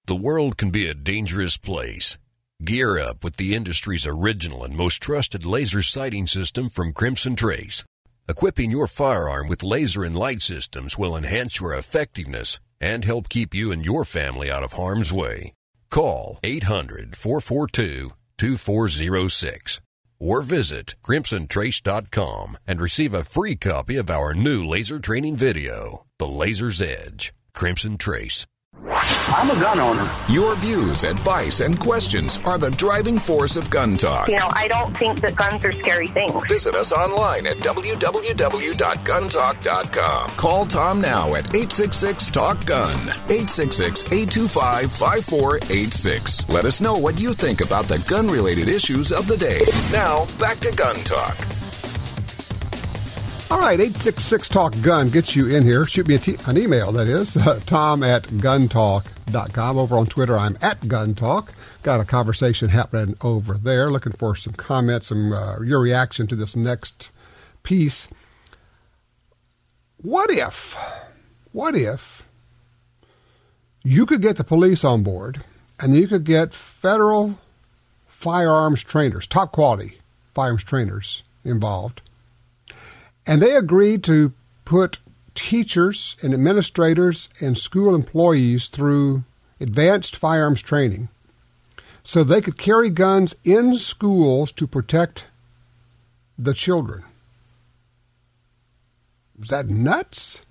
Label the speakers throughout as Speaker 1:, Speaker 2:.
Speaker 1: The world can be a dangerous place. Gear up with the industry's original and most trusted laser sighting system from Crimson Trace. Equipping your firearm with laser and light systems will enhance your effectiveness and help keep you and your family out of harm's way. Call 800-442-2406 or visit crimsontrace.com and receive a free copy of our new laser training video, The Laser's Edge. Crimson Trace.
Speaker 2: I'm a gun owner.
Speaker 3: Your views, advice, and questions are the driving force of Gun Talk.
Speaker 4: You know, I don't think that guns are scary things.
Speaker 3: Visit us online at www.guntalk.com. Call Tom now at 866-TALK-GUN, 866-825-5486. Let us know what you think about the gun-related issues of the day. Now, back to Gun Talk.
Speaker 5: All right, 866-TALK-GUN gets you in here. Shoot me an email, that is, tom@guntalk.com. Over on Twitter, I'm at GunTalk. Got a conversation happening over there. Looking for some comments, your reaction to this next piece. What if you could get the police on board and you could get federal firearms trainers, top quality firearms trainers involved, and they agreed to put teachers and administrators and school employees through advanced firearms training so they could carry guns in schools to protect the children. Is that nuts?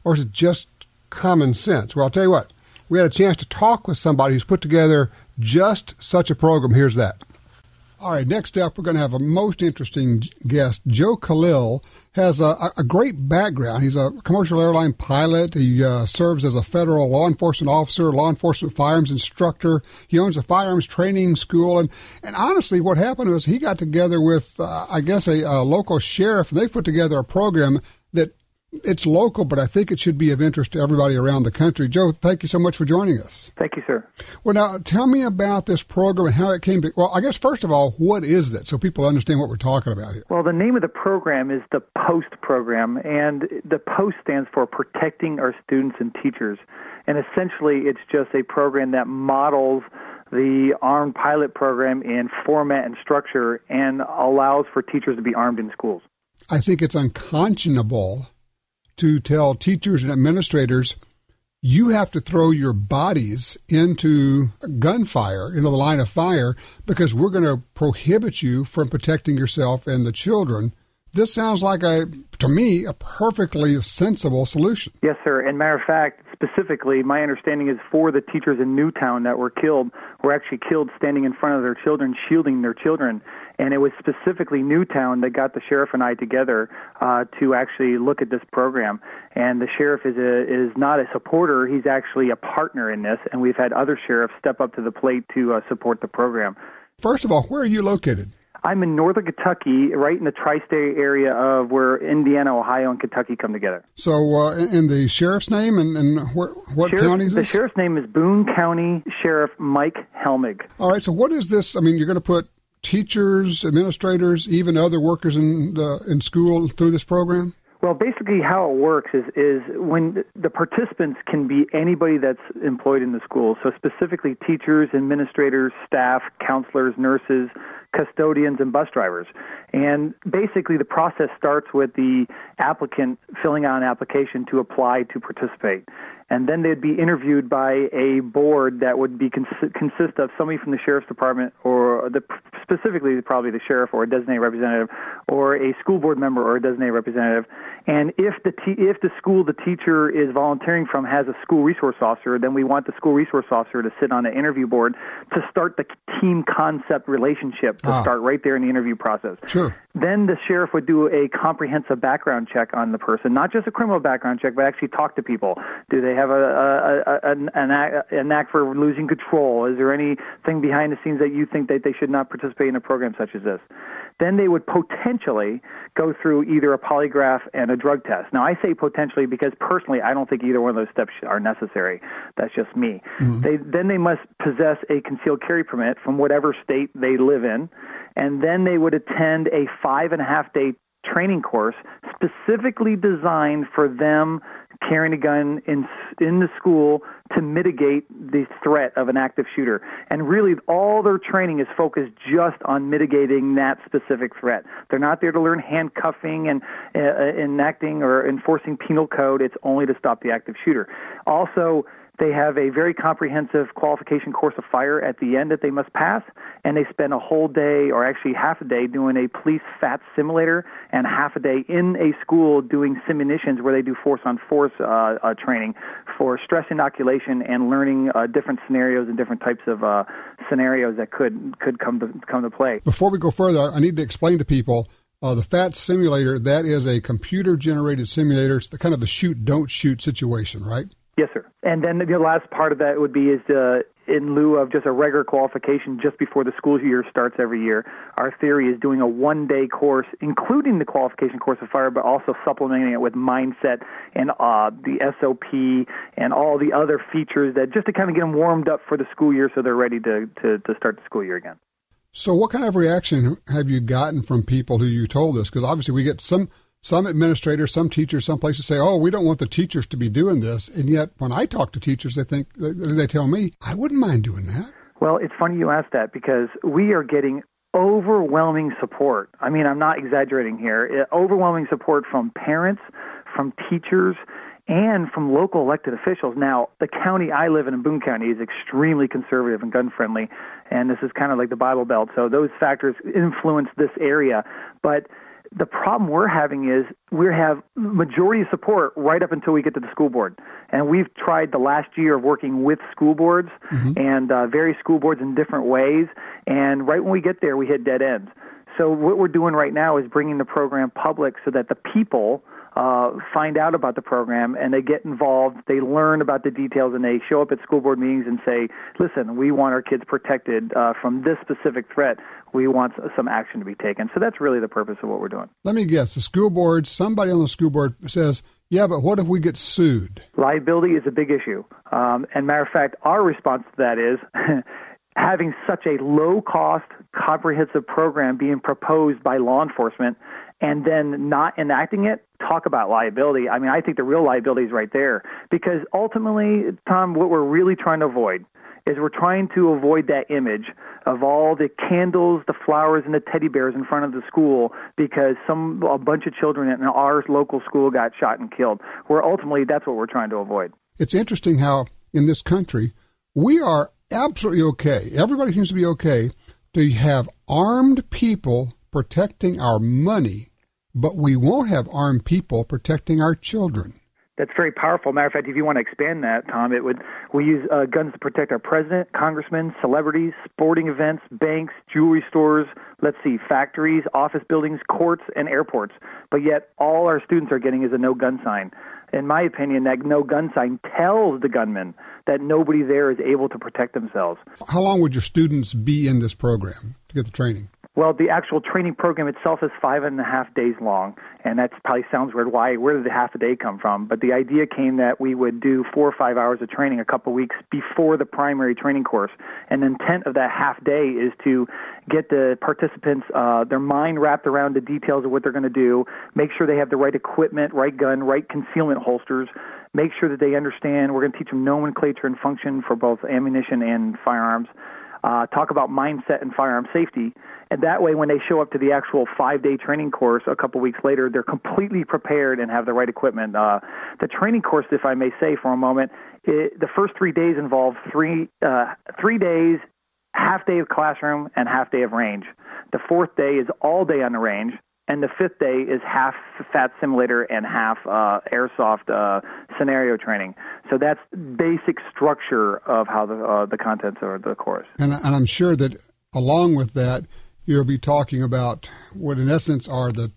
Speaker 5: Or is it just common sense? Well, I'll tell you what. We had a chance to talk with somebody who's put together just such a program. Here's that. All right, next up, we're going to have a most interesting guest. Joe Kalil has a great background. He's a commercial airline pilot. He serves as a federal law enforcement officer, law enforcement firearms instructor. He owns a firearms training school. And honestly, what happened was he got together with, a local sheriff, and they put together a program that it's local, but I think it should be of interest to everybody around the country. Joe, thank you so much for joining us.
Speaker 6: Thank you, sir.
Speaker 5: Well, now, tell me about this program and how it came to... Well, I guess, first of all, what is that, so people understand what we're talking about here?
Speaker 6: Well, the name of the program is the POST program, and the POST stands for Protecting Our Students and Teachers. And essentially, it's just a program that models the armed pilot program in format and structure and allows for teachers to be armed in schools.
Speaker 5: I think it's unconscionable to tell teachers and administrators, you have to throw your bodies into gunfire, into the line of fire, because we're going to prohibit you from protecting yourself and the children. This sounds like, to me, a perfectly sensible solution.
Speaker 6: Yes, sir. And matter of fact, specifically, my understanding is 4 of the teachers in Newtown that were killed were actually killed standing in front of their children, shielding their children. And it was specifically Newtown that got the sheriff and I together to actually look at this program. And the sheriff is not a supporter; he's actually a partner in this. And we've had other sheriffs step up to the plate to support the program. First
Speaker 5: of all, where are you located?
Speaker 6: I'm in northern Kentucky, right in the tri-state area of where Indiana, Ohio, and Kentucky come together.
Speaker 5: So, and the sheriff's name and what county is this?
Speaker 6: The sheriff's name is Boone County Sheriff Mike Helmig.
Speaker 5: All right. So, what is this? I mean, you're going to put teachers, administrators, even other workers in school through this program?
Speaker 6: Well, basically how it works is when the participants can be anybody that's employed in the school. So specifically teachers, administrators, staff, counselors, nurses, custodians, and bus drivers. And basically the process starts with the applicant filling out an application to apply to participate. And then they'd be interviewed by a board that would be consist of somebody from the sheriff's department, or specifically probably the sheriff or a designated representative, or a school board member or a designated representative. And if the school the teacher is volunteering from has a school resource officer, then we want the school resource officer to sit on the interview board to start the team concept relationship, to start right there in the interview process.
Speaker 5: Sure.
Speaker 6: Then the sheriff would do a comprehensive background check on the person, not just a criminal background check, but actually talk to people. Do they have an knack for losing control? Is there anything behind the scenes that you think that they should not participate in a program such as this? Then they would potentially go through either a polygraph and a drug test. Now, I say potentially because personally I don't think either one of those steps are necessary. That's just me. Mm-hmm. Then they must possess a concealed carry permit from whatever state they live in, and then they would attend a 5.5-day training course specifically designed for them carrying a gun in the school to mitigate the threat of an active shooter. And really, all their training is focused just on mitigating that specific threat. They're not there to learn handcuffing and enacting or enforcing penal code. It's only to stop the active shooter. Also, they have a very comprehensive qualification course of fire at the end that they must pass, and they spend a whole day, or actually half a day, doing a police FAT simulator and half a day in a school doing simunitions where they do force-on-force training for stress inoculation and learning different scenarios and different types of scenarios that could come to play.
Speaker 5: Before we go further, I need to explain to people the FAT simulator. That is a computer-generated simulator. It's the kind of a shoot-don't-shoot situation, right?
Speaker 6: Yes, sir. And then the last part of that would be in lieu of just a regular qualification just before the school year starts every year. Our theory is doing a one-day course, including the qualification course of fire, but also supplementing it with mindset and the SOP and all the other features that just to kind of get them warmed up for the school year so they're ready to start the school year again. So
Speaker 5: what kind of reaction have you gotten from people who you told this? Because obviously we get some administrators, some teachers, some places say, oh, we don't want the teachers to be doing this. And yet when I talk to teachers, they tell me, I wouldn't mind doing that.
Speaker 6: Well, it's funny you ask that because we are getting overwhelming support. I mean, I'm not exaggerating here. Overwhelming support from parents, from teachers, and from local elected officials. Now, the county I live in Boone County, is extremely conservative and gun-friendly, and this is kind of like the Bible Belt. So those factors influence this area. But the problem we're having is we have majority support right up until we get to the school board. And we've tried the last year of working with school boards and various school boards in different ways. And right when we get there, we hit dead ends. So what we're doing right now is bringing the program public so that the people find out about the program and they get involved, they learn about the details, and they show up at school board meetings and say, listen, we want our kids protected from this specific threat. We want some action to be taken. So that's really the purpose of what we're doing.
Speaker 5: Let me guess. The school board, somebody on the school board says, yeah, but what if we get sued?
Speaker 6: Liability is a big issue. And matter of fact, our response to that is having such a low-cost, comprehensive program being proposed by law enforcement and then not enacting it, talk about liability. I mean, I think the real liability is right there. Because ultimately, Tom, what we're really trying to avoid is we're trying to avoid that image of all the candles, the flowers, and the teddy bears in front of the school because a bunch of children in our local school got shot and killed. Where ultimately, that's what we're trying to avoid.
Speaker 5: It's interesting how in this country, we are absolutely okay. Everybody seems to be okay to have armed people protecting our money, but we won't have armed people protecting our children.
Speaker 6: That's very powerful. Matter of fact, if you want to expand that, Tom, we use guns to protect our president, congressmen, celebrities, sporting events, banks, jewelry stores, factories, office buildings, courts, and airports. But yet all our students are getting is a no gun sign. In my opinion, that no gun sign tells the gunman that nobody there is able to protect themselves.
Speaker 5: How long would your students be in this program to get the training?
Speaker 6: Well, the actual training program itself is 5.5 days long, and that probably sounds weird. Where did the half a day come from? But the idea came that we would do 4 or 5 hours of training a couple weeks before the primary training course. And the intent of that half day is to get the participants, their mind wrapped around the details of what they're going to do, make sure they have the right equipment, right gun, right concealment holsters, make sure that they understand. We're going to teach them nomenclature and function for both ammunition and firearms. Talk about mindset and firearm safety. And that way, when they show up to the actual 5-day training course a couple weeks later, they're completely prepared and have the right equipment. The training course, if I may say for a moment, the first 3 days involve 3 days, half day of classroom and half day of range. The fourth day is all day on the range. And the fifth day is half FAT simulator and half airsoft scenario training. So that's basic structure of how the contents of the course.
Speaker 5: And I'm sure that along with that, you'll be talking about what in essence are the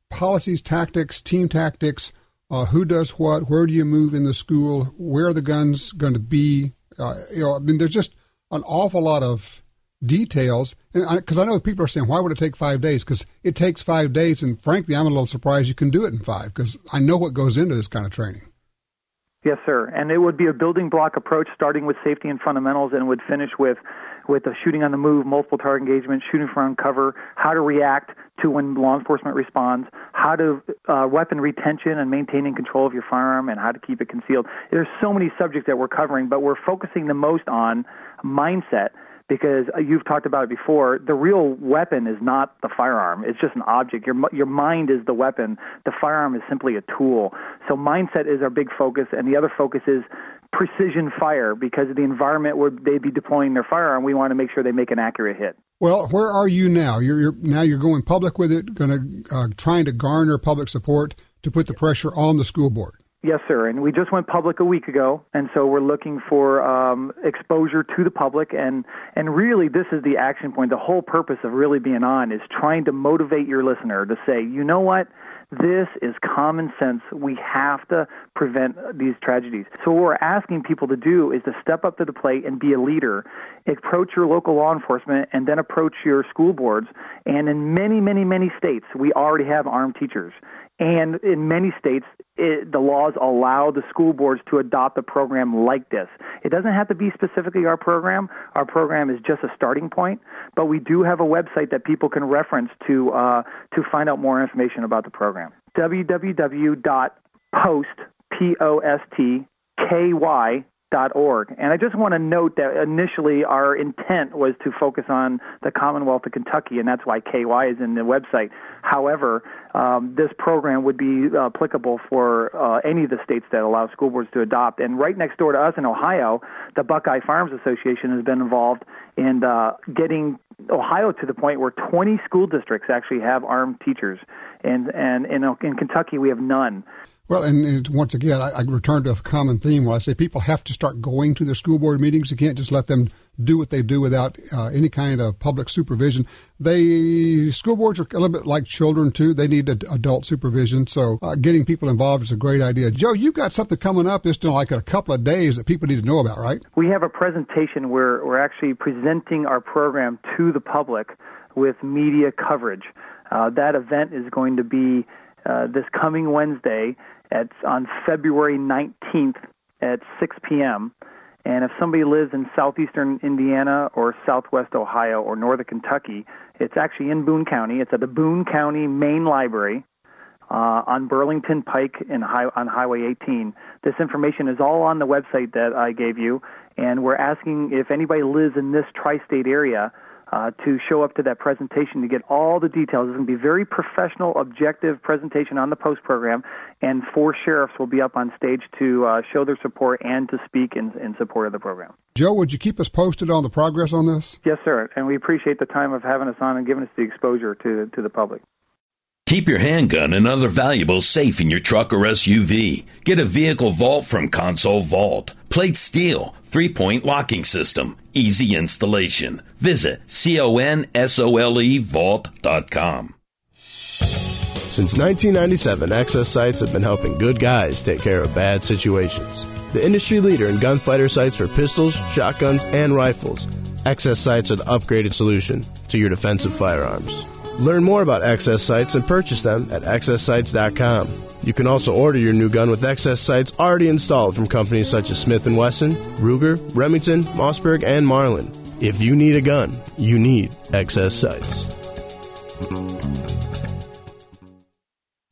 Speaker 5: policies, tactics, team tactics, who does what, where do you move in the school, where are the guns going to be. There's just an awful lot of details, because I know people are saying, why would it take 5 days? Because it takes 5 days, and frankly, I'm a little surprised you can do it in 5, because I know what goes into this kind of training.
Speaker 6: Yes, sir. And it would be a building block approach starting with safety and fundamentals and would finish with a shooting on the move, multiple target engagement, shooting from cover, how to react to when law enforcement responds, how to weapon retention and maintaining control of your firearm, and how to keep it concealed. There's so many subjects that we're covering, but we're focusing the most on mindset because you've talked about it before. The real weapon is not the firearm. It's just an object. Your mind is the weapon. The firearm is simply a tool. So mindset is our big focus, and the other focus is precision fire because of the environment where they'd be deploying their firearm. We want to make sure they make an accurate hit.
Speaker 5: Well, where are you now? You're going public with it, trying to garner public support to put the pressure on the school board.
Speaker 6: Yes, sir. And we just went public a week ago, and so we're looking for exposure to the public. And really, this is the action point. The whole purpose of really being on is trying to motivate your listener to say, you know what? This is common sense. We have to prevent these tragedies. So what we're asking people to do is to step up to the plate and be a leader, approach your local law enforcement, and then approach your school boards. And in many, many, many states, we already have armed teachers. And in many states, the laws allow the school boards to adopt a program like this. It doesn't have to be specifically our program. Our program is just a starting point, but we do have a website that people can reference to find out more information about the program. www.postky.org. And I just want to note that initially our intent was to focus on the Commonwealth of Kentucky, and that's why KY is in the website. However, this program would be applicable for any of the states that allow school boards to adopt. And right next door to us in Ohio, the Buckeye Firearms Association has been involved in getting Ohio to the point where 20 school districts actually have armed teachers. And in Kentucky, we have none.
Speaker 5: Well, and once again, I return to a common theme where I say people have to start going to their school board meetings. You can't just let them do what they do without any kind of public supervision. School boards are a little bit like children, too. They need adult supervision. So getting people involved is a great idea. Joe, you've got something coming up just in like a couple of days that people need to know about, right?
Speaker 6: We have a presentation where we're actually presenting our program to the public with media coverage. That event is going to be this coming Wednesday. It's on February 19th at 6 p.m. And if somebody lives in southeastern Indiana or southwest Ohio or northern Kentucky, it's actually in Boone County. It's at the Boone County Main Library on Burlington Pike on Highway 18. This information is all on the website that I gave you, and we're asking if anybody lives in this tri-state area to show up to that presentation to get all the details. It's going to be a very professional, objective presentation on the post program, and 4 sheriffs will be up on stage to show their support and to speak in support of the program.
Speaker 5: Joe, would you keep us posted on the progress on this?
Speaker 6: Yes, sir, and we appreciate the time of having us on and giving us the exposure to the public.
Speaker 7: Keep your handgun and other valuables safe in your truck or SUV. Get a vehicle vault from Console Vault. Plate steel, 3-point locking system, easy installation. Visit CONSOLEvault.com.
Speaker 8: Since 1997, Access Sights have been helping good guys take care of bad situations. The industry leader in gunfighter sights for pistols, shotguns, and rifles, Access Sights are the upgraded solution to your defensive firearms. Learn more about Access Sights and purchase them at AccessSights.com. You can also order your new gun with Access Sights already installed from companies such as Smith & Wesson, Ruger, Remington, Mossberg, and Marlin. If you need a gun, you need Access Sights.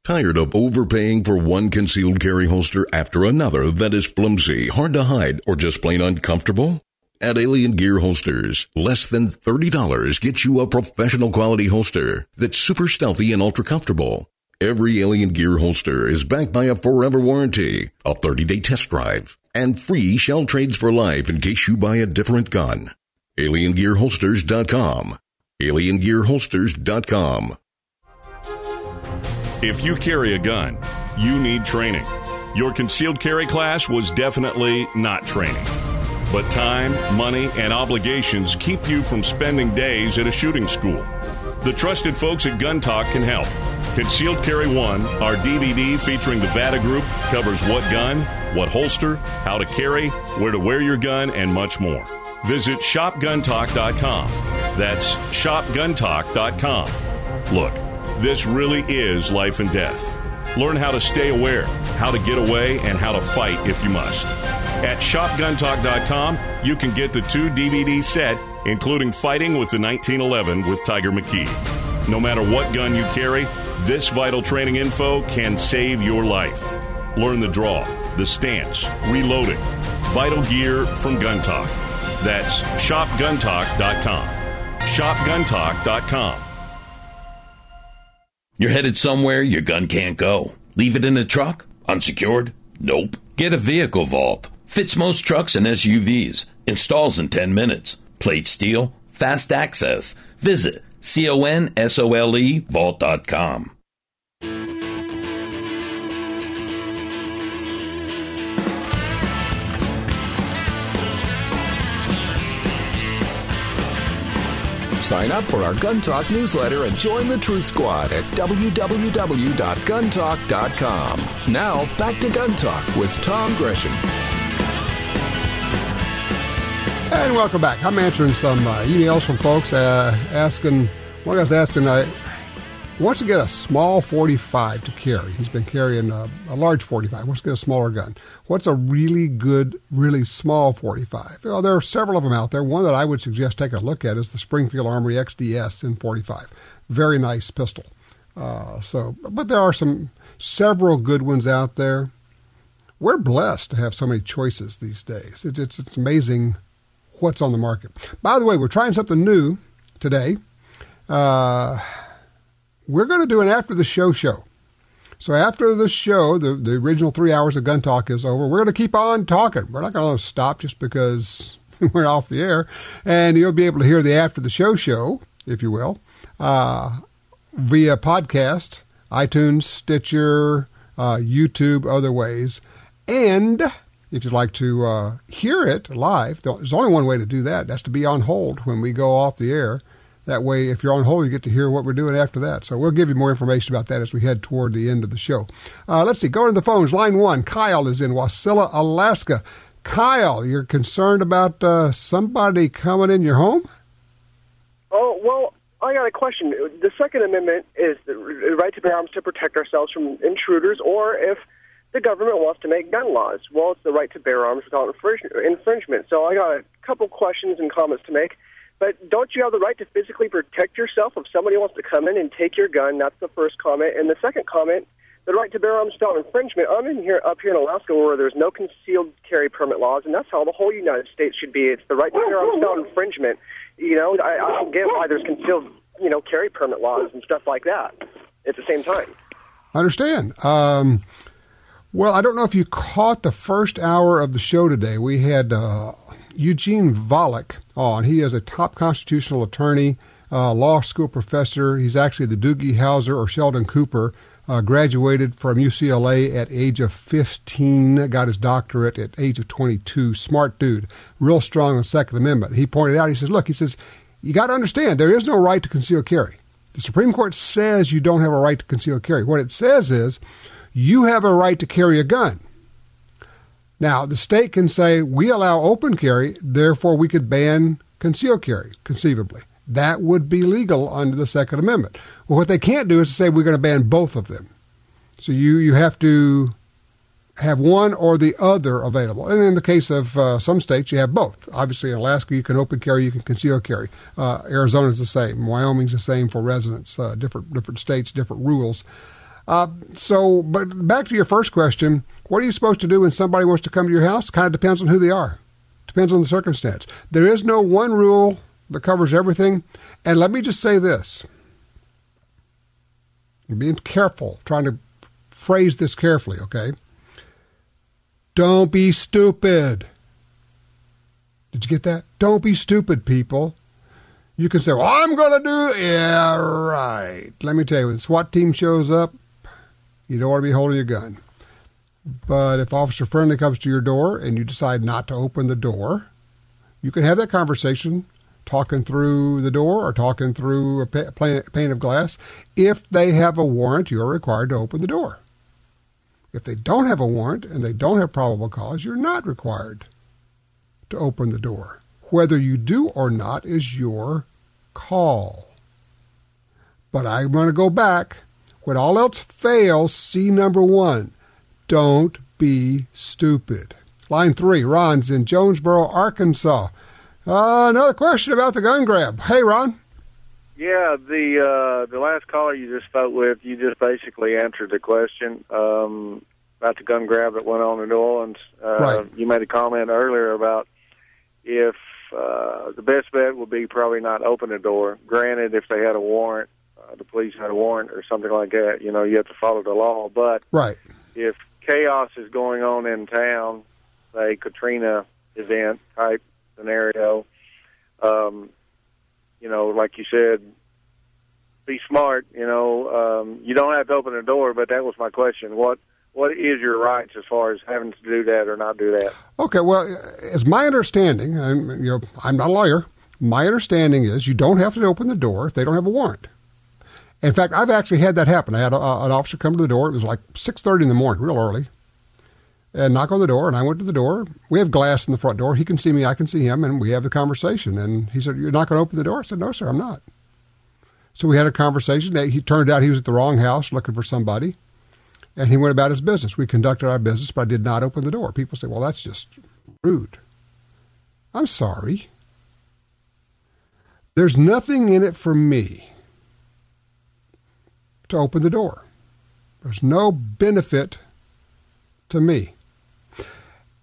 Speaker 1: Tired of overpaying for one concealed carry holster after another that is flimsy, hard to hide, or just plain uncomfortable? At Alien Gear Holsters, less than $30 gets you a professional quality holster that's super stealthy and ultra comfortable. Every Alien Gear holster is backed by a forever warranty, a 30-day test drive, and free shell trades for life in case you buy a different gun. AlienGearHolsters.com. AlienGearHolsters.com.
Speaker 9: If you carry a gun, you need training. Your concealed carry class was definitely not training. But time, money, and obligations keep you from spending days at a shooting school. The trusted folks at Gun Talk can help. Concealed Carry 1, our DVD featuring the VADA Group, covers what gun, what holster, how to carry, where to wear your gun, and much more. Visit ShopGunTalk.com. That's ShopGunTalk.com. Look, this really is life and death. Learn how to stay aware, how to get away, and how to fight if you must. At shopguntalk.com, you can get the 2 DVD set, including Fighting with the 1911 with Tiger McKee. No matter what gun you carry, this vital training info can save your life. Learn the draw, the stance, reloading, vital gear from Gun Talk. That's shopguntalk.com. shopguntalk.com.
Speaker 7: You're headed somewhere your gun can't go. Leave it in the truck? Unsecured? Nope. Get a vehicle vault. Fits most trucks and SUVs. Installs in 10 minutes. Plate steel. Fast access. Visit CONSOLE vault.com.
Speaker 3: Sign up for our Gun Talk newsletter and join the Truth Squad at www.guntalk.com. Now, back to Gun Talk with Tom Gresham.
Speaker 5: And welcome back. I'm answering some emails from folks asking, one guy's asking, wants to get a small 45 to carry. He's been carrying a large 45, wants to get a smaller gun. What's a really good, really small 45? Well, there are several of them out there. One that I would suggest taking a look at is the Springfield Armory XDS in 45. Very nice pistol. But there are several good ones out there. We're blessed to have so many choices these days. It's amazing what's on the market. By the way, we're trying something new today. We're going to do an after the show. So after the show, the original 3 hours of Gun Talk is over, we're going to keep on talking. We're not going to stop just because we're off the air. And you'll be able to hear the after the show, if you will, via podcast, iTunes, Stitcher, YouTube, other ways. And if you'd like to hear it live, there's only one way to do that. That's to be on hold when we go off the air. That way, if you're on hold, you get to hear what we're doing after that. So we'll give you more information about that as we head toward the end of the show. Let's see. Go to the phones. Line 1. Kyle is in Wasilla, Alaska. Kyle, you're concerned about somebody coming in your home?
Speaker 10: Oh, well, I got a question. The Second Amendment is the right to bear arms to protect ourselves from intruders, or if the government wants to make gun laws. Well, it's the right to bear arms without infringement. So I got a couple questions and comments to make. But don't you have the right to physically protect yourself if somebody wants to come in and take your gun? That's the first comment. And the second comment, the right to bear arms without infringement. I'm up here in Alaska where there's no concealed carry permit laws, and that's how the whole United States should be. It's the right to bear arms without infringement. You know, I don't get why there's concealed, carry permit laws and stuff like that at the same time.
Speaker 5: I understand. Well, I don't know if you caught the first hour of the show today. We had Eugene Volokh on. He is a top constitutional attorney, law school professor. He's actually the Doogie Howser or Sheldon Cooper, graduated from UCLA at age of 15, got his doctorate at age of 22. Smart dude, real strong on the Second Amendment. He pointed out, he says, you got to understand, there is no right to conceal carry. The Supreme Court says you don't have a right to conceal carry. What it says is you have a right to carry a gun. Now, the state can say, we allow open carry, therefore we could ban concealed carry, conceivably. That would be legal under the Second Amendment. Well, what they can't do is to say we're going to ban both of them. So you have to have one or the other available. And in the case of some states, you have both. Obviously, in Alaska, you can open carry, you can conceal carry. Arizona's the same. Wyoming's the same for residents. Different states, different rules. But back to your first question, what are you supposed to do when somebody wants to come to your house? Kind of depends on who they are. Depends on the circumstance. There is no one rule that covers everything. And let me just say this. I'm being careful, trying to phrase this carefully, okay? Don't be stupid. Did you get that? Don't be stupid, people. You can say, well, I'm going to do... Yeah, right. Let me tell you, when the SWAT team shows up, you don't want to be holding your gun. But if Officer Friendly comes to your door and you decide not to open the door, you can have that conversation talking through the door or talking through a pane of glass. If they have a warrant, you're required to open the door. If they don't have a warrant and they don't have probable cause, you're not required to open the door. Whether you do or not is your call. But I'm going to go back. When all else fails, see number one. Don't be stupid. Line 3, Ron's in Jonesboro, Arkansas. Another question about the gun grab. Hey, Ron.
Speaker 11: Yeah, the last caller you just spoke with, you just basically answered the question about the gun grab that went on in New Orleans.
Speaker 5: Right.
Speaker 11: You made a comment earlier about if the best bet would be probably not open the door. Granted, if they had a warrant, the police had a warrant or something like that, you have to follow the law. But
Speaker 5: right.
Speaker 11: If chaos is going on in town, say Katrina event type scenario, like you said, be smart. You don't have to open the door, but that was my question. What is your rights as far as having to do that or not do that?
Speaker 5: Okay, well, as my understanding, I'm not a lawyer. My understanding is you don't have to open the door if they don't have a warrant. In fact, I've actually had that happen. I had an officer come to the door. It was like 6:30 in the morning, real early, and knock on the door, and I went to the door. We have glass in the front door. He can see me, I can see him, and we have the conversation. And he said, "You're not going to open the door?" I said, "No, sir, I'm not." So we had a conversation. He turned out he was at the wrong house looking for somebody, and he went about his business. We conducted our business, but I did not open the door. People say, "Well, that's just rude." I'm sorry. There's nothing in it for me to open the door. There's no benefit to me.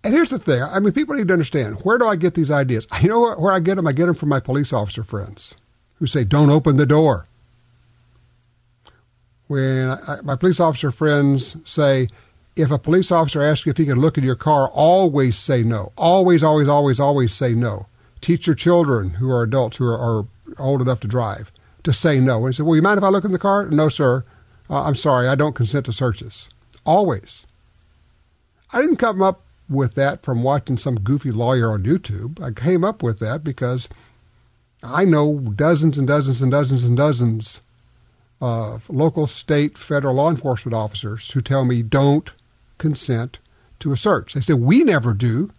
Speaker 5: And here's the thing. I mean, people need to understand, where do I get these ideas? You know where I get them? I get them from my police officer friends who say, don't open the door. When my police officer friends say, if a police officer asks you if he can look in your car, always say no. Always, always, always, always say no. Teach your children who are adults, who are old enough to drive, to say no. And he said, well, you mind if I look in the car? No, sir. I'm sorry. I don't consent to searches. Always. I didn't come up with that from watching some goofy lawyer on YouTube. I came up with that because I know dozens and dozens and dozens and dozens of local, state, federal law enforcement officers who tell me don't consent to a search. They say, we never do.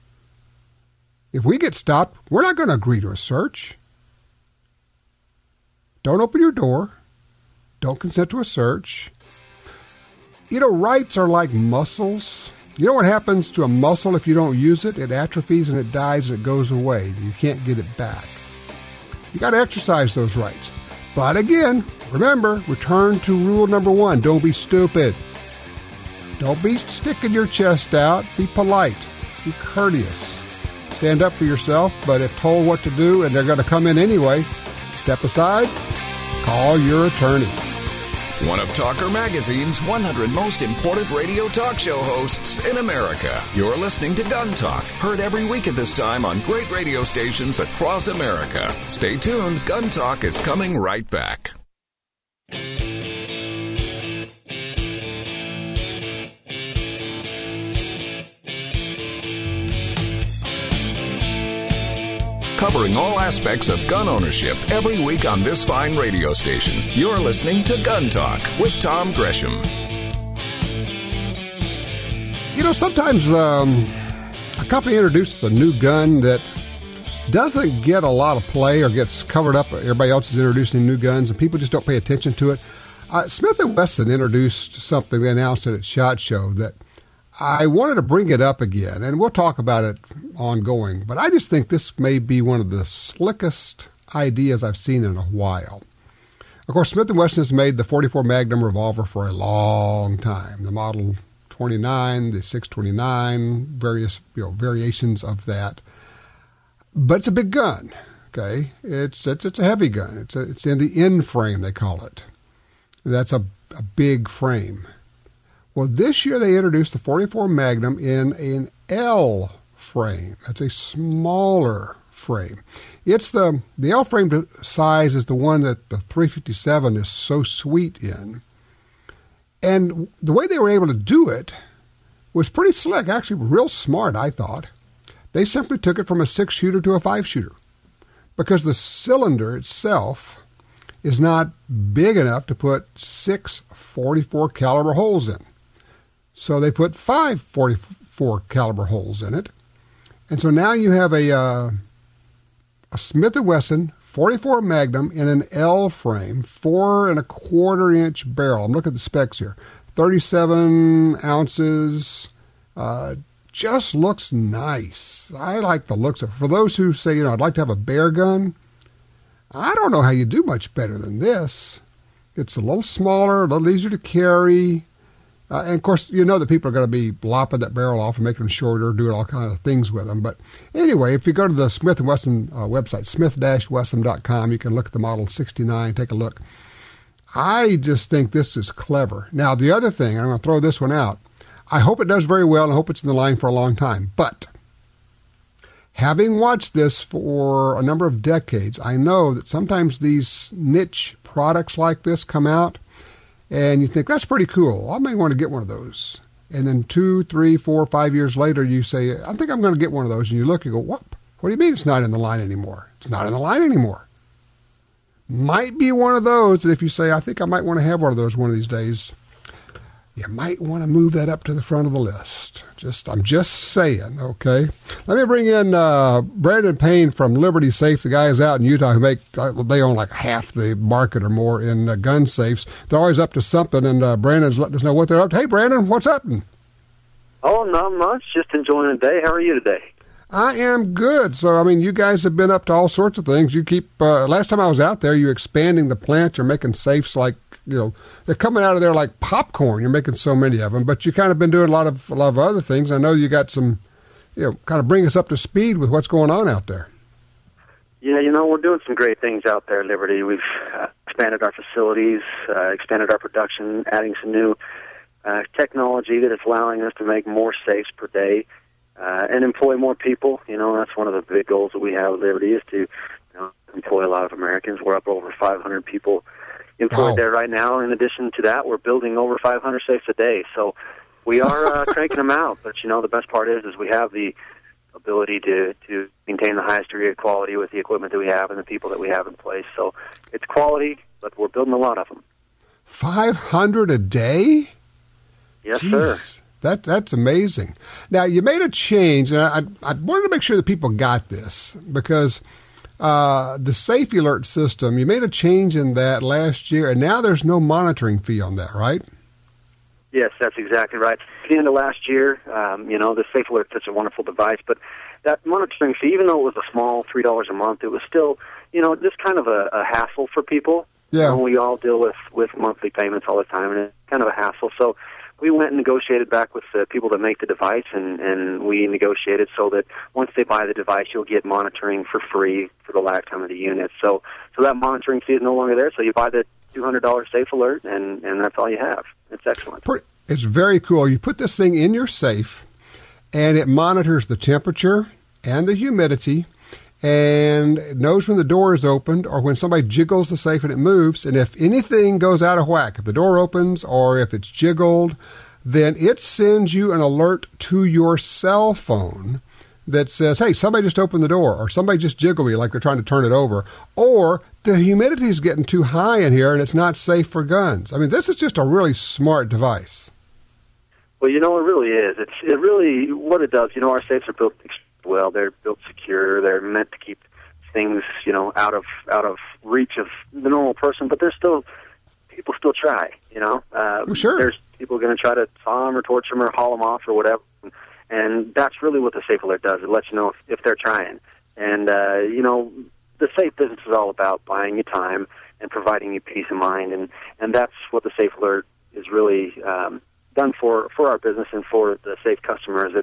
Speaker 5: If we get stopped, we're not going to agree to a search. Don't open your door. Don't consent to a search. Rights are like muscles. You know what happens to a muscle if you don't use it? It atrophies and it dies and it goes away. You can't get it back. You got to exercise those rights. But again, remember, return to rule number 1. Don't be stupid. Don't be sticking your chest out. Be polite. Be courteous. Stand up for yourself, but if told what to do and they're going to come in anyway, step aside. Call your attorney.
Speaker 3: One of Talker Magazine's 100 most important radio talk show hosts in America. You're listening to Gun Talk, heard every week at this time on great radio stations across America. Stay tuned. Gun Talk is coming right back. Covering all aspects of gun ownership every week on this fine radio station. You're listening to Gun Talk with Tom Gresham.
Speaker 5: Sometimes a company introduces a new gun that doesn't get a lot of play or gets covered up. Everybody else is introducing new guns, and people just don't pay attention to it. Smith & Wesson introduced something they announced at SHOT Show that I wanted to bring it up again, and we'll talk about it ongoing. But I just think this may be one of the slickest ideas I've seen in a while. Of course, Smith & Wesson has made the .44 Magnum revolver for a long time. The Model 29, the 629, various variations of that. But it's a big gun. Okay, it's a heavy gun. It's in the N frame, they call it. That's a big frame. Well, this year they introduced the .44 Magnum in an L frame. That's a smaller frame. It's the L frame size is the one that the .357 is so sweet in. And the way they were able to do it was pretty slick, actually real smart, I thought. They simply took it from a 6-shooter to a 5-shooter because the cylinder itself is not big enough to put 6 .44 caliber holes in. So they put 5 .44 caliber holes in it. And so now you have a Smith & Wesson .44 Magnum in an L frame, 4 1/4 inch barrel. I'm looking at the specs here. 37 ounces. Just looks nice. I like the looks of it. For those who say, I'd like to have a bear gun, I don't know how you do much better than this. It's a little smaller, a little easier to carry. And, of course, that people are going to be lopping that barrel off and making them shorter, doing all kinds of things with them. But anyway, if you go to the Smith & Wesson website, smith-wesson.com, you can look at the Model 69, take a look. I just think this is clever. Now, the other thing, I'm going to throw this one out. I hope it does very well, and I hope it's in the line for a long time. But having watched this for a number of decades, I know that sometimes these niche products like this come out, and you think, that's pretty cool. I may want to get one of those. And then 2, 3, 4, 5 years later, you say, I think I'm going to get one of those. And you look and go, what? What do you mean it's not in the line anymore? It's not in the line anymore. Might be one of those that if you say, I think I might want to have one of those one of these days, you might want to move that up to the front of the list. I'm just saying, okay? Let me bring in Brandon Payne from Liberty Safe. The guys out in Utah who they own like half the market or more in gun safes. They're always up to something, and Brandon's letting us know what they're up to. Hey, Brandon, what's up?
Speaker 12: Oh, not much. Just enjoying the day. How are you today?
Speaker 5: I am good. So, you guys have been up to all sorts of things. You keep, last time I was out there, you're expanding the plant. You're making safes like, they're coming out of there like popcorn. You're making so many of them, but you kind of been doing a lot of other things. I know you got some, kind of bring us up to speed with what's going on out there.
Speaker 12: Yeah, we're doing some great things out there at Liberty. We've expanded our facilities, expanded our production, adding some new technology that is allowing us to make more safes per day and employ more people. That's one of the big goals that we have at Liberty is to employ a lot of Americans. We're up over 500 people employed there right now. In addition to that, we're building over 500 safes a day. So we are cranking them out. But, the best part is we have the ability to maintain the highest degree of quality with the equipment that we have and the people that we have in place. So it's quality, but we're building a lot of them.
Speaker 5: 500 a day?
Speaker 12: Yes,
Speaker 5: Jeez.
Speaker 12: Sir.
Speaker 5: That's amazing. Now, you made a change, and I wanted to make sure that people got this because the Safe Alert system, you made a change in that last year, and now there's no monitoring fee on that, right?
Speaker 12: Yes, that's exactly right. At the end of last year, the Safe Alert is such a wonderful device, but that monitoring fee, even though it was a small $3 a month, it was still, just kind of a hassle for people.
Speaker 5: Yeah.
Speaker 12: We all deal with monthly payments all the time, and it's kind of a hassle. So we went and negotiated back with the people that make the device, and we negotiated so that once they buy the device, you'll get monitoring for free for the lifetime of the unit. So that monitoring fee is no longer there. So you buy the $200 Safe Alert, and that's all you have. It's excellent.
Speaker 5: It's very cool. You put this thing in your safe, and it monitors the temperature and the humidity, and it knows when the door is opened or when somebody jiggles the safe and it moves. And if anything goes out of whack, if the door opens or if it's jiggled, then it sends you an alert to your cell phone that says, hey, somebody just opened the door, or somebody just jiggled me like they're trying to turn it over, or the humidity is getting too high in here and it's not safe for guns. This is just a really smart device.
Speaker 12: Well, it really is. It really, what it does, our safes are built well. They're built secure. They're meant to keep things, out of reach of the normal person. But people still try.
Speaker 5: Sure.
Speaker 12: There's people going to try to saw them or torture them or haul them off or whatever. And that's really what the Safe Alert does. It lets you know if they're trying. And the safe business is all about buying you time and providing you peace of mind. And that's what the Safe Alert is really done for our business and for the safe customers.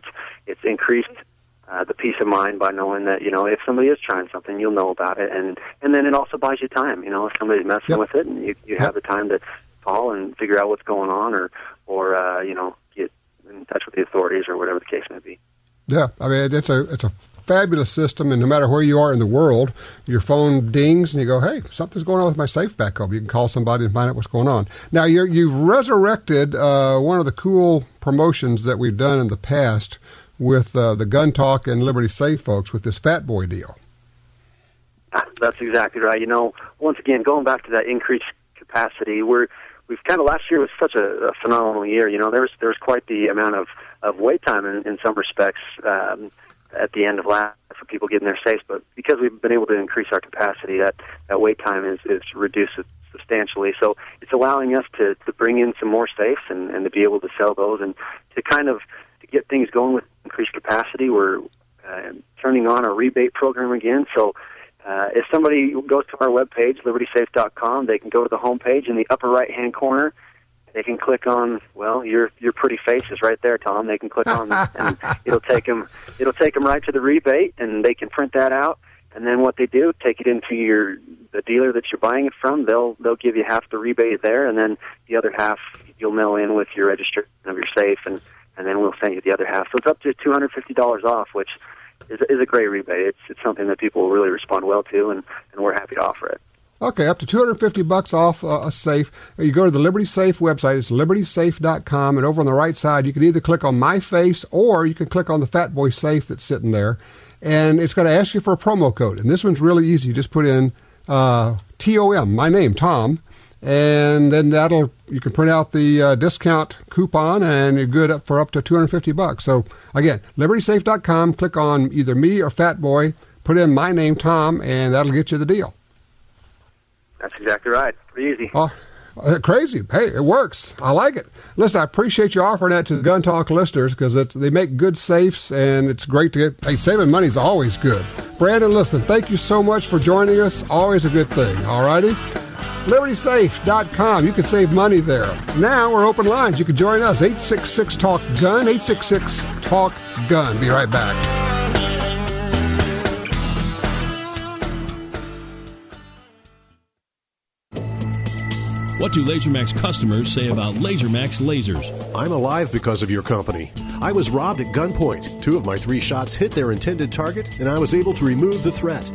Speaker 12: It's increased the peace of mind by knowing that, if somebody is trying something, you'll know about it. And then it also buys you time. If somebody's messing with it, and you have the time to call and figure out what's going on or get in touch with the authorities or whatever the case may be.
Speaker 5: Yeah, it's a fabulous system, and no matter where you are in the world, your phone dings and you go, hey, something's going on with my safe back home. You can call somebody and find out what's going on. Now, you've resurrected one of the cool promotions that we've done in the past with the Gun Talk and Liberty Safe folks with this Fat Boy deal.
Speaker 12: That's exactly right. Once again, going back to that increased capacity, we've kind of, last year was such a phenomenal year. There's quite the amount of wait time in some respects at the end of last for people getting their safes, but because we've been able to increase our capacity, that wait time is reduced substantially. So it's allowing us to bring in some more safes and to be able to sell those and to kind of to get things going with increased capacity. We're turning on our rebate program again. So if somebody goes to our webpage, libertysafe.com, they can go to the homepage in the upper right-hand corner. They can click on, well, your pretty face is right there, Tom. They can click on and it'll take them right to the rebate, and they can print that out. And then what they do, take it into the dealer that you're buying it from. They'll give you half the rebate there, and then the other half you'll mail in with your registration of your safe, and then we'll send you the other half. So it's up to $250 off, which is a great rebate. It's something that people will really respond well to, and we're happy to offer it.
Speaker 5: Okay, up to $250 off a safe. You go to the Liberty Safe website. It's libertysafe.com, and over on the right side, you can either click on my face or you can click on the Fat Boy safe that's sitting there, and it's going to ask you for a promo code. And this one's really easy. You just put in TOM, my name, Tom, and then you can print out the discount coupon, and you're good for up to $250. So again, libertysafe.com. Click on either me or Fat Boy. Put in my name, Tom, and that'll get you the deal.
Speaker 12: That's exactly right. Pretty easy.
Speaker 5: Oh, crazy. Hey, it works. I like it. Listen, I appreciate you offering that to the Gun Talk listeners because they make good safes, and it's great to get. Hey, saving money is always good. Brandon, listen, thank you so much for joining us. Always a good thing. All righty? LibertySafe.com. You can save money there. Now we're open lines. You can join us. 866-TALK-GUN. 866-TALK-GUN. Be right back.
Speaker 13: What do LaserMax customers say about LaserMax lasers?
Speaker 14: I'm alive because of your company. I was robbed at gunpoint. 2 of my 3 shots hit their intended target, and I was able to remove the threat.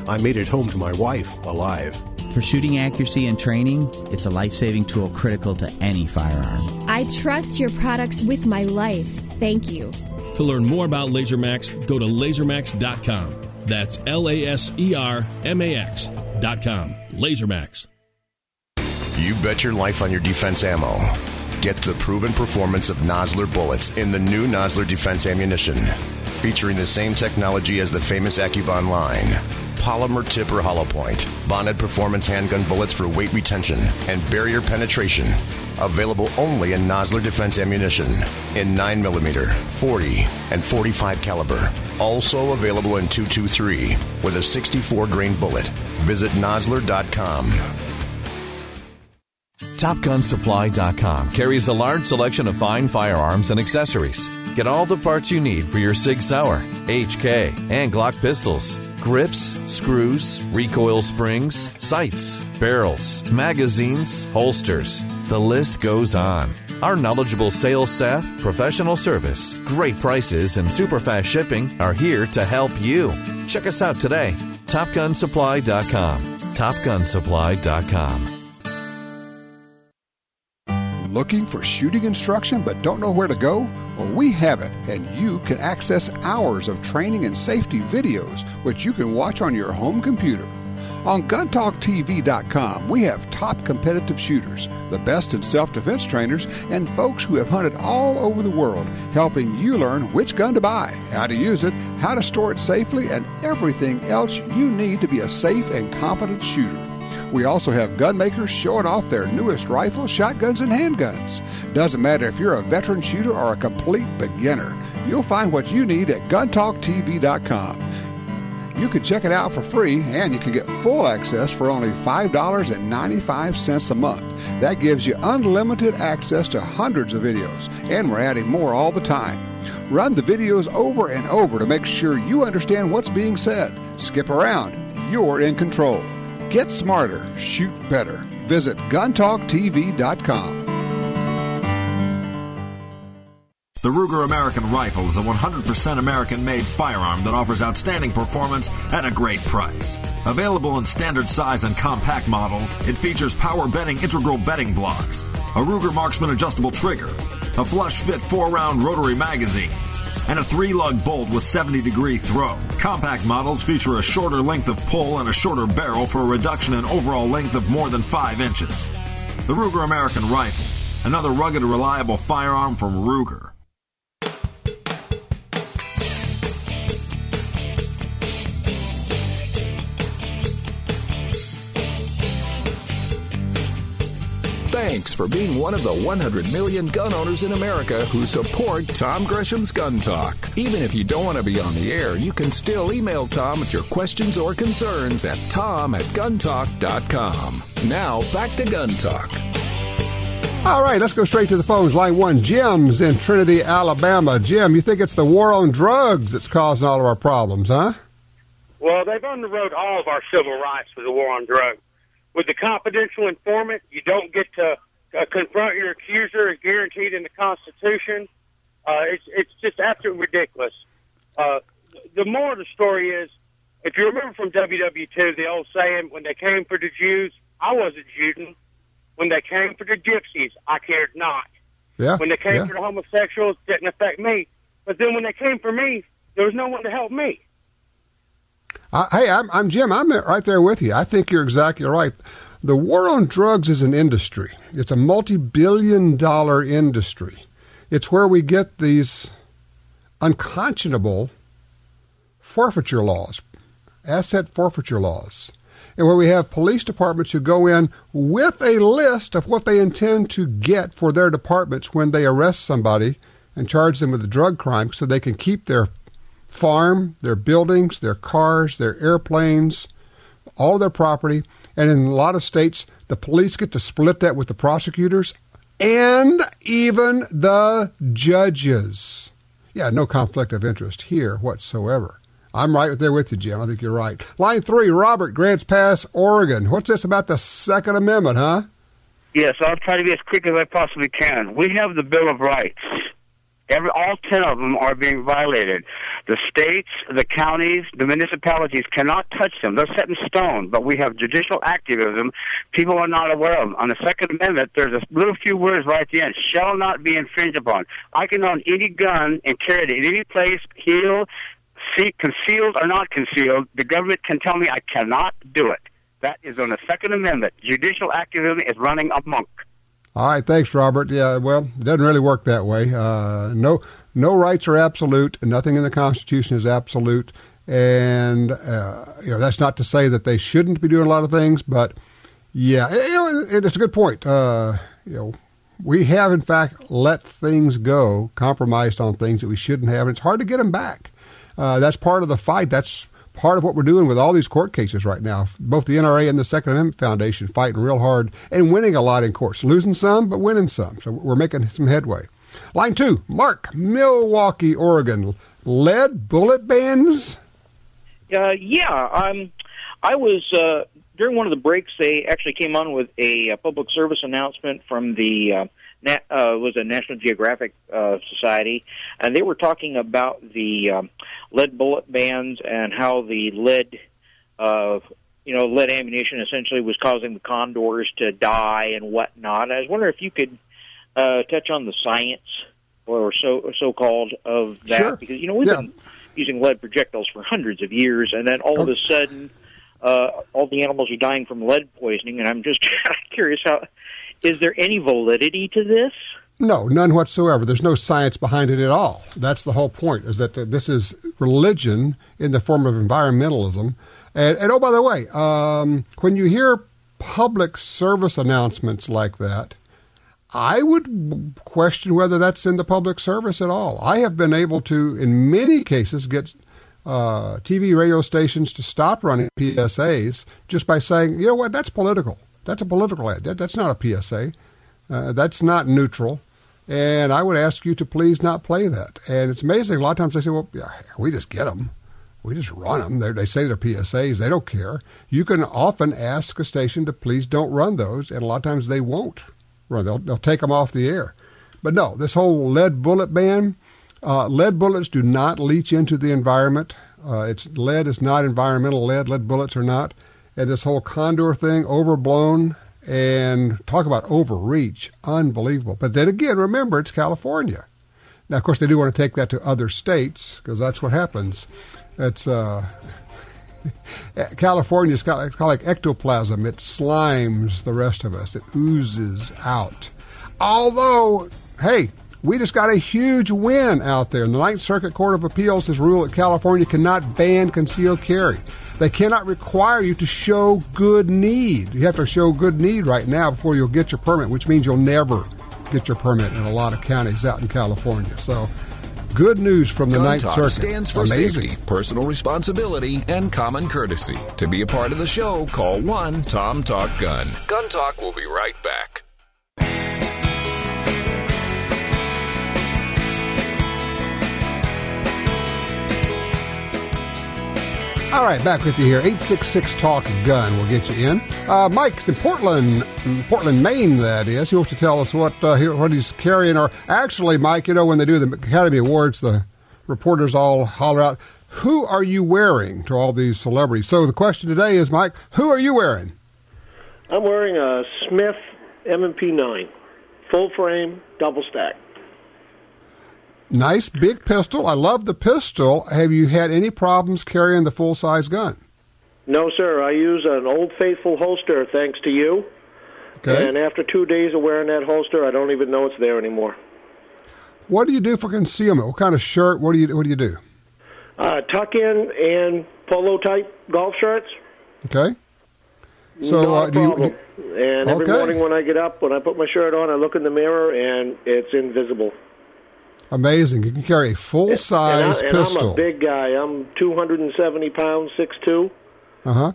Speaker 14: I made it home to my wife alive.
Speaker 15: For shooting accuracy and training, it's a life-saving tool critical to any firearm.
Speaker 16: I trust your products with my life. Thank you.
Speaker 13: To learn more about LaserMax, go to lasermax.com. That's LaserMax.com. LaserMax.
Speaker 17: You bet your life on your defense ammo. Get the proven performance of Nosler bullets in the new Nosler Defense Ammunition, featuring the same technology as the famous AccuBond line. Polymer tip or hollow point, bonded performance handgun bullets for weight retention and barrier penetration. Available only in Nosler Defense Ammunition in 9mm, 40, and 45 caliber. Also available in 223 with a 64-grain bullet. Visit Nosler.com.
Speaker 18: TopGunSupply.com carries a large selection of fine firearms and accessories. Get all the parts you need for your Sig Sauer, HK, and Glock pistols. Grips, screws, recoil springs, sights, barrels, magazines, holsters. The list goes on. Our knowledgeable sales staff, professional service, great prices, and super fast shipping are here to help you. Check us out today. TopGunSupply.com. TopGunSupply.com.
Speaker 5: Looking for shooting instruction but don't know where to go? Well, we have it, and you can access hours of training and safety videos, which you can watch on your home computer. On GunTalkTV.com, we have top competitive shooters, the best in self-defense trainers, and folks who have hunted all over the world, helping you learn which gun to buy, how to use it, how to store it safely, and everything else you need to be a safe and competent shooter. We also have gun makers showing off their newest rifles, shotguns, and handguns. Doesn't matter if you're a veteran shooter or a complete beginner. You'll find what you need at GunTalkTV.com. You can check it out for free, and you can get full access for only $5.95 a month. That gives you unlimited access to hundreds of videos, and we're adding more all the time. Run the videos over and over to make sure you understand what's being said. Skip around. You're in control. Get smarter, shoot better. Visit GunTalkTV.com.
Speaker 19: The Ruger American Rifle is a 100% American-made firearm that offers outstanding performance at a great price. Available in standard size and compact models, it features power-bending integral bedding blocks, a Ruger Marksman adjustable trigger, a flush-fit 4-round rotary magazine, and a 3-lug bolt with 70-degree throw. Compact models feature a shorter length of pull and a shorter barrel for a reduction in overall length of more than 5 inches. The Ruger American Rifle, another rugged, reliable firearm from Ruger.
Speaker 3: thanks for being one of the 100 million gun owners in America who support Tom Gresham's Gun Talk. Even if you don't want to be on the air, you can still email Tom with your questions or concerns at tom@guntalk.com. Now, back to Gun Talk.
Speaker 5: All right, let's go straight to the phones. Line 1, Jim's in Trinity, Alabama. Jim, you think it's the war on drugs that's causing all of our problems, huh?
Speaker 20: Well, they've underwrote all of our civil rights with the war on drugs. With the confidential informant, you don't get to confront your accuser as guaranteed in the Constitution. It's just absolutely ridiculous. The moral of the story is, if you remember from WW2, the old saying, when they came for the Jews, I wasn't Juden. When they came for the gypsies, I cared not.
Speaker 5: Yeah.
Speaker 20: When they came for the homosexuals, it didn't affect me. But then when they came for me, there was no one to help me.
Speaker 5: Hey, I'm Jim. I'm right there with you. I think you're exactly right. The war on drugs is an industry. It's a multi-billion-dollar industry. It's where we get these unconscionable forfeiture laws, asset forfeiture laws, and where we have police departments who go in with a list of what they intend to get for their departments when they arrest somebody and charge them with a drug crime so they can keep their farm, their buildings, their cars, their airplanes, all their property. And in a lot of states, the police get to split that with the prosecutors and even the judges. Yeah, no conflict of interest here whatsoever. I'm right there with you, Jim. I think you're right. Line 3, Robert, Grants Pass, Oregon. What's this about the Second Amendment, huh?
Speaker 21: Yes, I'll try to be as quick as I possibly can. We have the Bill of Rights. All 10 of them are being violated. The states, the counties, the municipalities cannot touch them. They're set in stone, but we have judicial activism people are not aware of. On the Second Amendment, there's a little few words right at the end, shall not be infringed upon. I can own any gun and carry it in any place, concealed or not concealed. The government can tell me I cannot do it. That is on the Second Amendment. Judicial activism is running amok.
Speaker 5: All right, thanks, Robert. Yeah, well, it doesn't really work that way. No rights are absolute, and nothing in the Constitution is absolute. And that's not to say that they shouldn't be doing a lot of things, but yeah, it's a good point. We have in fact let things go, compromised on things that we shouldn't have, and it's hard to get them back. That's part of the fight. That's part of what we're doing with all these court cases right now. Both the NRA and the Second Amendment Foundation fighting real hard and winning a lot in courts. Losing some, but winning some. So we're making some headway. Line 2, Mark, Milwaukee, Oregon. Lead bullet bans?
Speaker 22: I was, during one of the breaks, they actually came on with a public service announcement from the was a National Geographic Society, and they were talking about the lead bullet bans and how the lead ammunition essentially was causing the condors to die and whatnot. I was wondering if you could touch on the science, or so-called, of that,
Speaker 5: sure.
Speaker 22: Because we've been using lead projectiles for hundreds of years, and then all of a sudden, all the animals are dying from lead poisoning, and I'm just curious is there any validity to this?
Speaker 5: No, none whatsoever. There's no science behind it at all. That's the whole point, is that this is religion in the form of environmentalism. And oh, by the way, when you hear public service announcements like that, I would question whether that's in the public service at all. I have been able to, in many cases, get TV radio stations to stop running PSAs just by saying, you know what, that's political. That's a political ad. That's not a PSA. That's not neutral. And I would ask you to please not play that. And it's amazing. A lot of times they say, well, yeah, we just get them. We just run them. They say they're PSAs. They don't care. You can often ask a station to please don't run those, and a lot of times they won't run. They'll take them off the air. But no, this whole lead bullet ban, lead bullets do not leach into the environment. Lead is not environmental lead. Lead bullets are not. And this whole condor thing, overblown, and talk about overreach, unbelievable. But then again, remember, it's California. Now, of course, they do want to take that to other states, because that's what happens. It's California's kind of like ectoplasm. It slimes the rest of us. It oozes out. Although, hey, We just got a huge win out there. And the Ninth Circuit Court of Appeals has ruled that California cannot ban concealed carry. They cannot require you to show good need. You have to show good need right now before you'll get your permit, which means you'll never get your permit in a lot of counties out in California. So, good news from the Ninth Circuit.
Speaker 3: Stands for
Speaker 5: Amazing.
Speaker 3: safety, personal responsibility, and common courtesy. To be a part of the show, call 1-TOM-TALK-GUN. Gun Talk will be right back.
Speaker 5: All right, back with you here. 866-TALK-GUN will get you in. Mike's in Portland, Maine, that is. He wants to tell us what he's carrying. Or actually, Mike, when they do the Academy Awards, the reporters all holler out, who are you wearing to all these celebrities? So the question today is, Mike, who are you wearing?
Speaker 2: I'm wearing a Smith M&P 9, full frame, double stack.
Speaker 5: Nice big pistol. I love the pistol. Have you had any problems carrying the full-size gun?
Speaker 2: No, sir. I use an Old Faithful holster, thanks to you.
Speaker 5: Okay.
Speaker 2: And after 2 days of wearing that holster, I don't even know it's there anymore.
Speaker 5: What do you do for concealment? What kind of shirt? What do you do?
Speaker 2: Tuck in and polo type golf shirts.
Speaker 5: Okay. So
Speaker 2: no problem. And every morning when I get up, when I put my shirt on, I look in the mirror and it's invisible.
Speaker 5: Amazing. You can carry a full-size pistol.
Speaker 2: And I'm a big guy. I'm 270 pounds, 6'2".
Speaker 5: Uh-huh.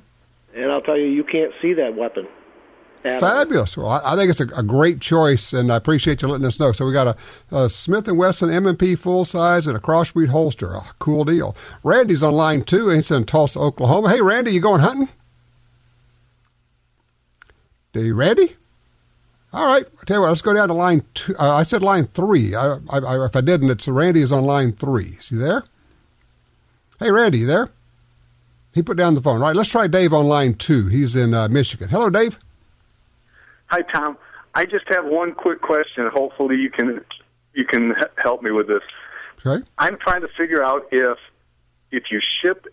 Speaker 2: And I'll tell you, you can't see that weapon.
Speaker 5: Fabulous. Well, I think it's a great choice, and I appreciate you letting us know. So we got a Smith & Wesson M&P full-size and a crossbreed holster. A cool deal. Randy's on line 2, and he's in Tulsa, Oklahoma. Hey, Randy, you going hunting? Are you ready? All right. I'll tell you what, let's go down to line 2. I said line 3. If I didn't, it's Randy is on line 3. Is he there? Hey, Randy, you there? He put down the phone. All right, let's try Dave on line 2. He's in Michigan. Hello, Dave.
Speaker 4: Hi, Tom. I just have one quick question. Hopefully you can help me with this.
Speaker 5: Okay.
Speaker 4: I'm trying to figure out if you ship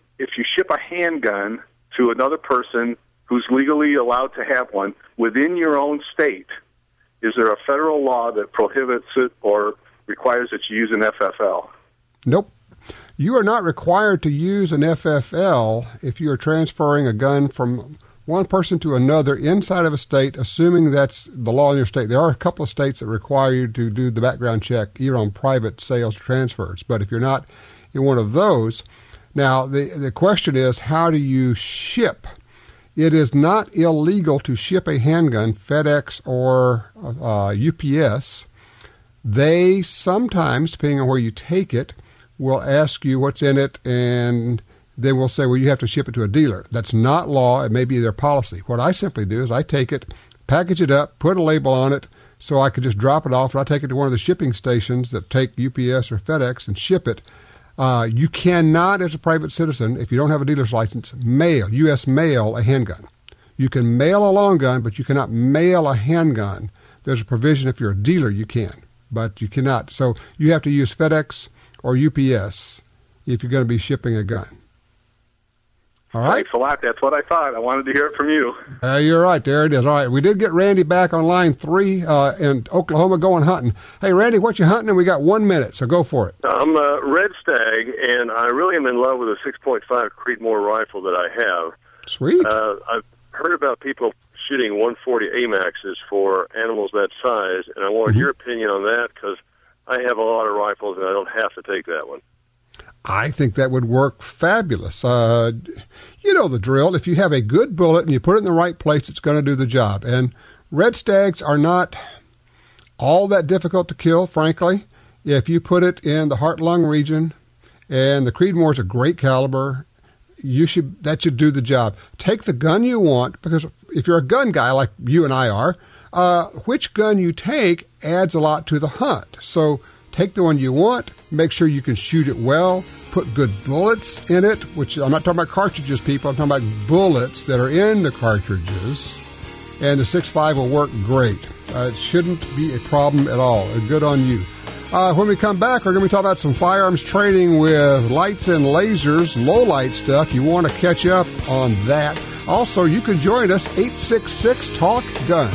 Speaker 4: a handgun to another person who's legally allowed to have one within your own state, is there a federal law that prohibits it or requires that you use an FFL?
Speaker 5: Nope. You are not required to use an FFL if you are transferring a gun from one person to another inside of a state, assuming that's the law in your state. There are a couple of states that require you to do the background check, even on private sales transfers. But if you're not in one of those, now the question is, how do you ship? It is not illegal to ship a handgun, FedEx or UPS. They sometimes, depending on where you take it, will ask you what's in it, and they will say, well, you have to ship it to a dealer. That's not law. It may be their policy. What I simply do is I take it, package it up, put a label on it, so I could just drop it off, and I take it to one of the shipping stations that take UPS or FedEx and ship it. You cannot, as a private citizen, if you don't have a dealer's license, U.S. mail a handgun. You can mail a long gun, but you cannot mail a handgun. There's a provision if you're a dealer, you can, but you cannot. So you have to use FedEx or UPS if you're going to be shipping a gun. All right.
Speaker 4: Thanks a lot. That's what I thought. I wanted to hear it from you.
Speaker 5: You're right. There it is. All right. We did get Randy back on line 3 in Oklahoma going hunting. Hey, Randy, what you hunting? And we got 1 minute, so go for it.
Speaker 23: I'm a red stag, and I really am in love with a 6.5 Creedmoor rifle that I have.
Speaker 5: Sweet.
Speaker 23: I've heard about people shooting 140 AMAXs for animals that size, and I wanted your opinion on that because I have a lot of rifles, and I don't have to take that one.
Speaker 5: I think that would work fabulous. You know the drill. If you have a good bullet and you put it in the right place, it's going to do the job. And red stags are not all that difficult to kill, frankly. If you put it in the heart-lung region, and the Creedmoor is a great caliber, that should do the job. Take the gun you want, because if you're a gun guy like you and I are, which gun you take adds a lot to the hunt. So take the one you want, make sure you can shoot it well, put good bullets in it, which I'm not talking about cartridges, people. I'm talking about bullets that are in the cartridges, and the 6.5 will work great. It shouldn't be a problem at all. Good on you. When we come back, we're going to be talking about some firearms training with lights and lasers, low-light stuff. You want to catch up on that. Also, you can join us, 866-TALK-GUN.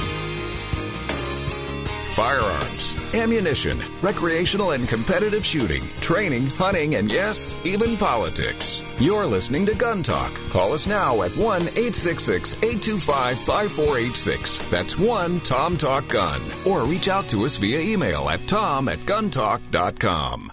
Speaker 3: Firearms, ammunition, recreational and competitive shooting, training, hunting, and yes, even politics. You're listening to Gun Talk. Call us now at 1-866-825-5486. That's 1-TOM-TALK-GUN. Or reach out to us via email at tom@guntalk.com.